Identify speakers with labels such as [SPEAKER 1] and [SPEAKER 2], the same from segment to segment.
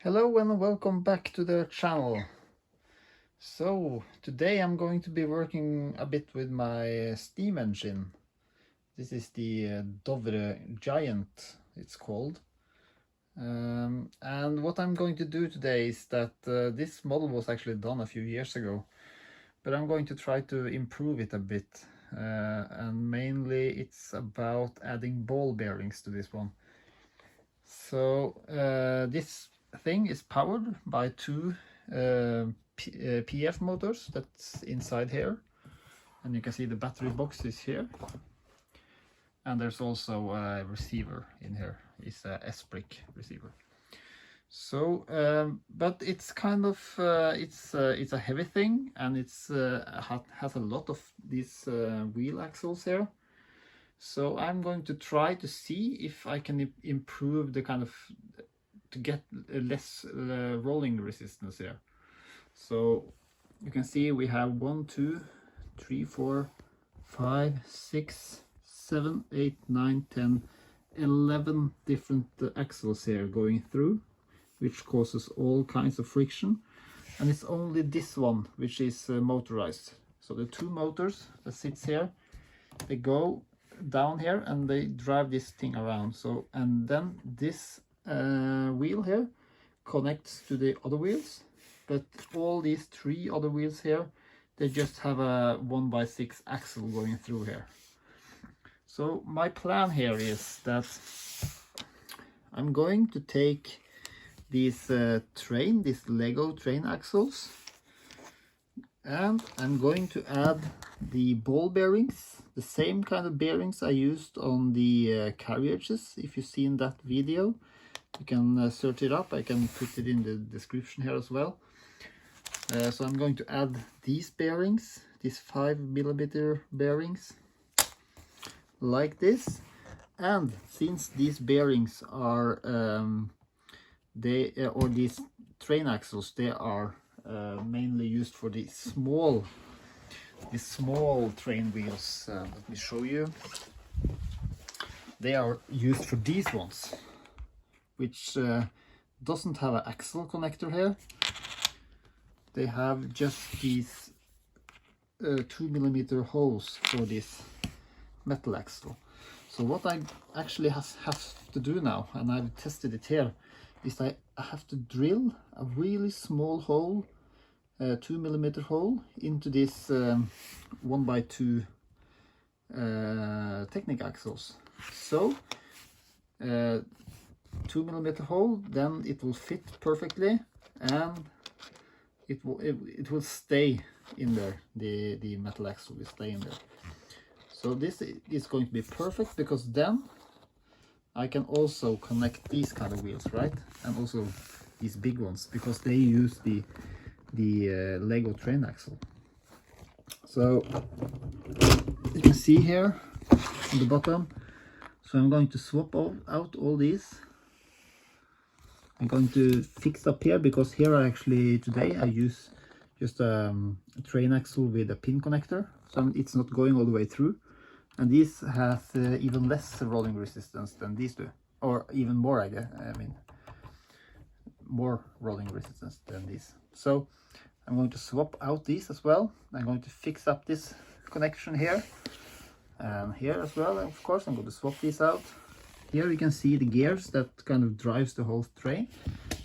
[SPEAKER 1] Hello and welcome back to the channel. So today I'm going to be working a bit with my steam engine. This is the Dovre Giant, it's called. And what I'm going to do today is that this model was actually done a few years ago, but I'm going to try to improve it a bit. And mainly it's about adding ball bearings to this one. So this thing is powered by two PF motors that's inside here, and you can see the battery box is here, and there's also a receiver in here. It's a S-brick receiver. So but it's kind of it's a heavy thing, and it's has a lot of these wheel axles here. So I'm going to try to see if I can improve the kind of, to get less rolling resistance here. So you can see we have 1, 2, 3, 4, 5, 6, 7, 8, 9, 10, 11 different axles here going through, which causes all kinds of friction. And it's only this one which is motorized. So the two motors that sits here, they go down here and they drive this thing around. So, and then this wheel here connects to the other wheels, but all these three other wheels here, they just have a 1x6 axle going through here. So my plan here is that I'm going to take these these Lego train axles, and I'm going to add the ball bearings, the same kind of bearings I used on the carriages. If you've seen that video, you can search it up. I can put it in the description here as well. So I'm going to add these bearings, these 5mm bearings, like this. And since these bearings are or these train axles, they are mainly used for the small train wheels. Let me show you. They are used for these ones, which doesn't have an axle connector here. They have just these 2mm holes for this metal axle. So what I actually have to do now, and I've tested it here, is I have to drill a really small hole, 2mm hole, into this 1x2 Technic axles. So 2mm hole, then it will fit perfectly, and it will stay in there. The metal axle will stay in there. So this is going to be perfect, because then I can also connect these kind of wheels, right? And also these big ones, because they use the Lego train axle. So you can see here on the bottom. So I'm going to swap out all these. I'm going to fix up here, because here today I use just a train axle with a pin connector, so it's not going all the way through. And this has even less rolling resistance than these do, or even more, I guess. I mean, more rolling resistance than these. So I'm going to swap out these as well. I'm going to fix up this connection here and here as well. And of course, I'm going to swap these out. Here you can see the gears that kind of drives the whole train.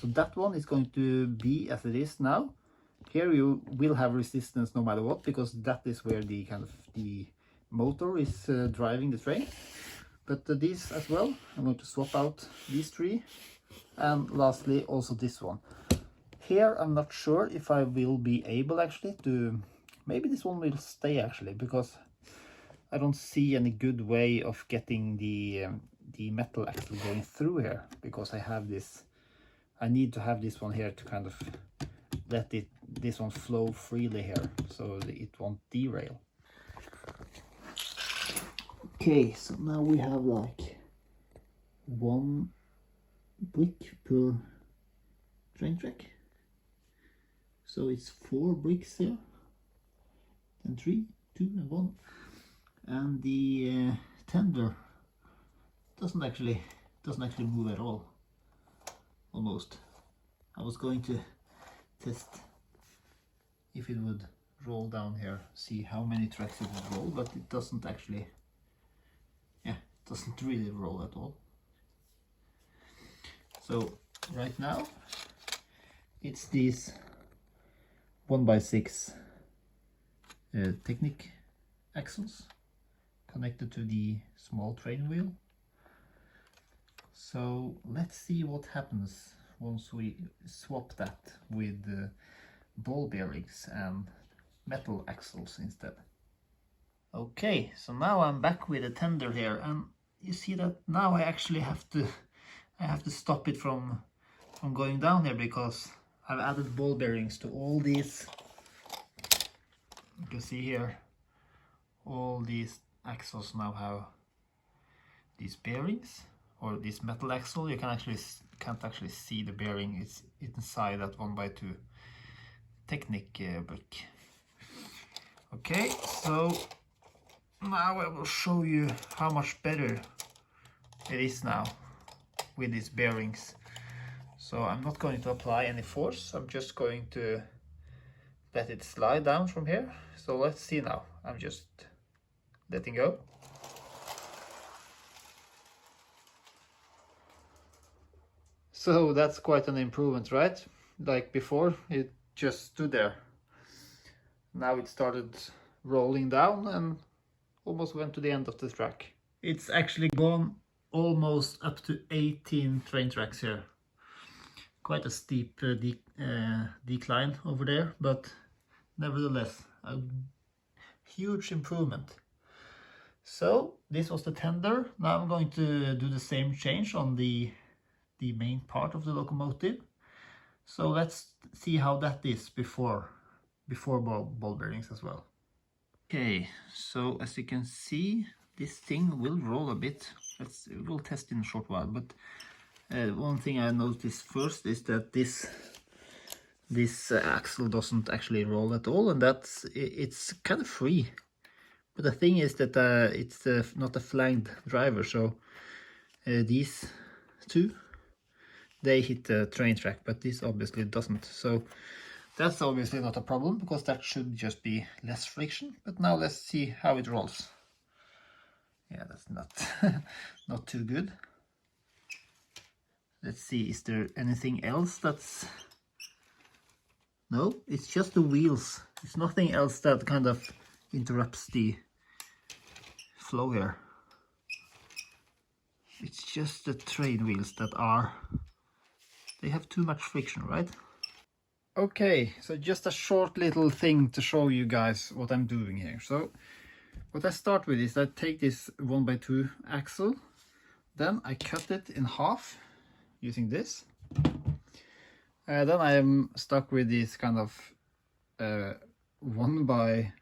[SPEAKER 1] So that one is going to be as it is now. Here you will have resistance no matter what, because that is where the kind of the motor is driving the train. But these as well, I'm going to swap out these three, and lastly also this one. Here I'm not sure if I will be able actually to, maybe this one will stay actually, because I don't see any good way of getting the metal axle going through here, because I need to have this one here to kind of let this one flow freely here, so it won't derail. Okay, so now we have like 1 brick per train track. So it's 4 bricks here, then 3, 2 and 1. And the tender doesn't actually move at all, almost. I was going to test if it would roll down here, see how many tracks it would roll, but it doesn't actually, yeah, it doesn't really roll at all. So right now it's these 1x6 Technic axles connected to the small train wheel. So let's see what happens once we swap that with ball bearings and metal axles instead. Okay, so now I'm back with a tender here, and you see that now I actually have to stop it from going down here, because I've added ball bearings to all these. You can see here all these axles now have these bearings, or this metal axle. You can't actually see the bearing, it's inside that 1x2 Technic brick. Okay, so now I will show you how much better it is now with these bearings. So I'm not going to apply any force, I'm just going to let it slide down from here. So let's see now, I'm just letting go. So that's quite an improvement, right? Like before, it just stood there. Now it started rolling down and almost went to the end of the track. It's actually gone almost up to 18 train tracks here. Quite a steep decline over there, but nevertheless a huge improvement. So this was the tender. Now I'm going to do the same change on the main part of the locomotive. So let's see how that is before ball bearings as well. Okay, so as you can see, this thing will roll a bit. We'll test in a short while, but one thing I noticed first is that this axle doesn't actually roll at all, and it's kind of free. But the thing is that it's not a flanked driver, so these two, they hit the train track, but this obviously doesn't. So that's obviously not a problem, because that should just be less friction. But now let's see how it rolls. Yeah, that's not not too good. Let's see, is there anything else that's... No, it's just the wheels. It's nothing else that kind of interrupts the flow here. It's just the train wheels that they have too much friction, right? Okay, so just a short little thing to show you guys what I'm doing here. So what I start with is I take this 1x2 axle, then I cut it in half using this. Then I am stuck with this kind of 1x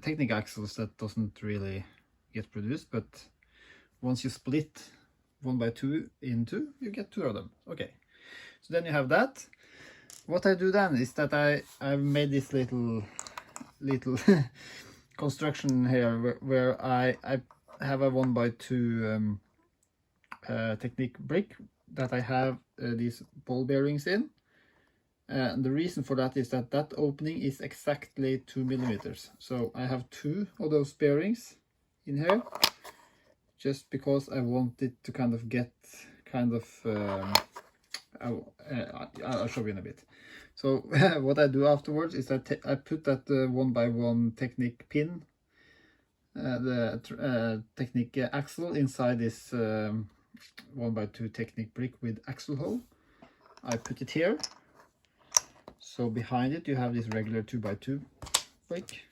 [SPEAKER 1] Technic axles that doesn't really get produced, but once you split 1x2 in two, you get two of them. Okay, so then you have that. What I do then is that I've made this little construction here where I have a 1x2 Technic brick that I have these ball bearings in. And the reason for that is that opening is exactly 2 millimeters. So I have two of those bearings in here, just because I want it to kind of get I'll show you in a bit. So what I do afterwards is I put that 1x1 Technic pin, the Technic axle inside this 1x2 Technic brick with axle hole. I put it here. So behind it you have this regular 2x2 brick.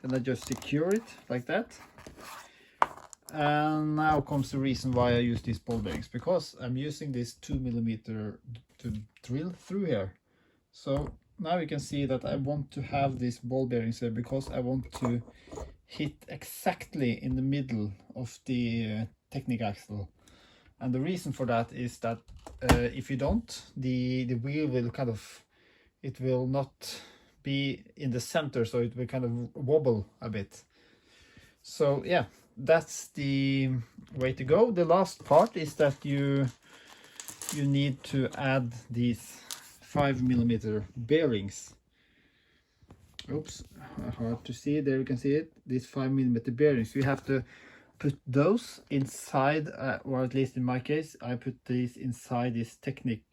[SPEAKER 1] Then I just secure it like that. And now comes the reason why I use these ball bearings, because I'm using this 2 millimeter to drill through here. So now you can see that I want to have these ball bearings here because I want to hit exactly in the middle of the Technic axle. And the reason for that is that if you don't, the wheel will kind of, it will not be in the center, so it will kind of wobble a bit. So yeah, that's the way to go. The last part is that you you need to add these 5mm bearings. Oops, hard to see. There you can see it. These 5mm bearings. You have to put those inside, or at least in my case, I put these inside these Technic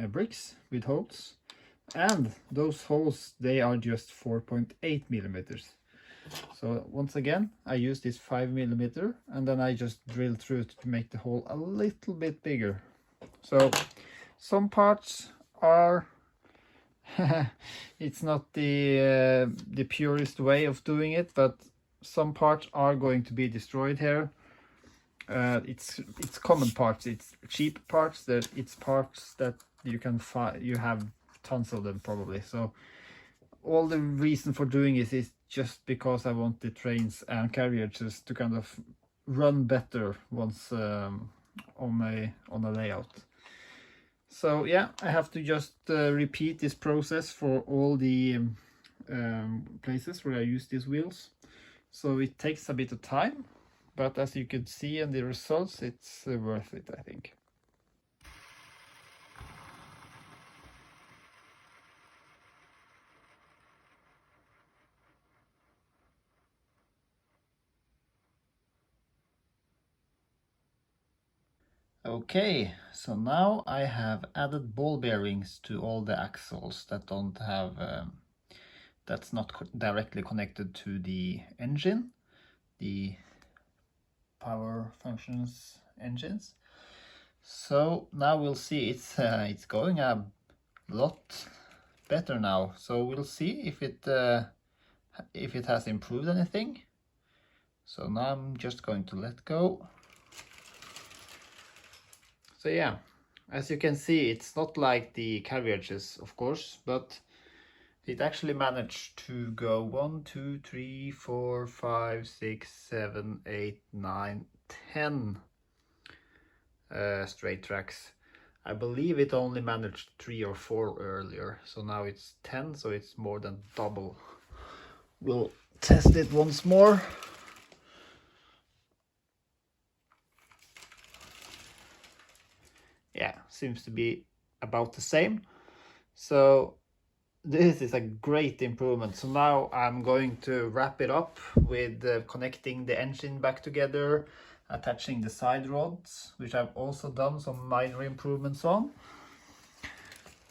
[SPEAKER 1] bricks with holes. And those holes, they are just 4.8mm. So once again, I use this 5mm, and then I just drill through it to make the hole a little bit bigger. So some parts are it's not the purest way of doing it, but some parts are going to be destroyed here. It's common parts, it's cheap parts, that it's parts that you can find, you have tons of them probably. So all the reason for doing this is just because I want the trains and carriages to kind of run better once on a layout. So yeah, I have to just repeat this process for all the places where I use these wheels. So it takes a bit of time, but as you can see in the results, it's worth it, I think. Okay, so now I have added ball bearings to all the axles that don't have, that's not directly connected to the engine, the power functions engines. So now we'll see, it's going a lot better now. So we'll see if it has improved anything. So now I'm just going to let go. So yeah, as you can see, it's not like the carriages, of course, but it actually managed to go 1, 2, 3, 4, 5, 6, 7, 8, 9, 10 straight tracks. I believe it only managed 3 or 4 earlier, so now it's 10, so it's more than double. We'll test it once more. Yeah, seems to be about the same. So this is a great improvement. So now I'm going to wrap it up with connecting the engine back together, attaching the side rods, which I've also done some minor improvements on.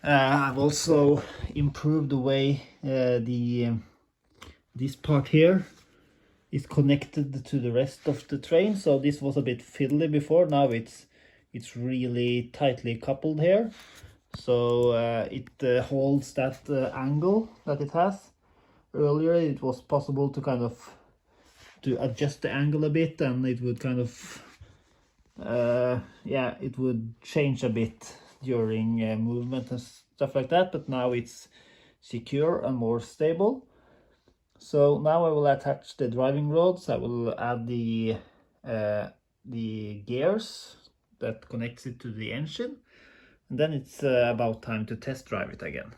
[SPEAKER 1] I've also improved the way this part here is connected to the rest of the train. So this was a bit fiddly before, now it's really tightly coupled here. So it holds that angle that it has. Earlier it was possible to kind of adjust the angle a bit, and it would kind of yeah, it would change a bit during movement and stuff like that, but now it's secure and more stable. So now I will attach the driving rods. I will add the gears that connects it to the engine, and then it's about time to test drive it again.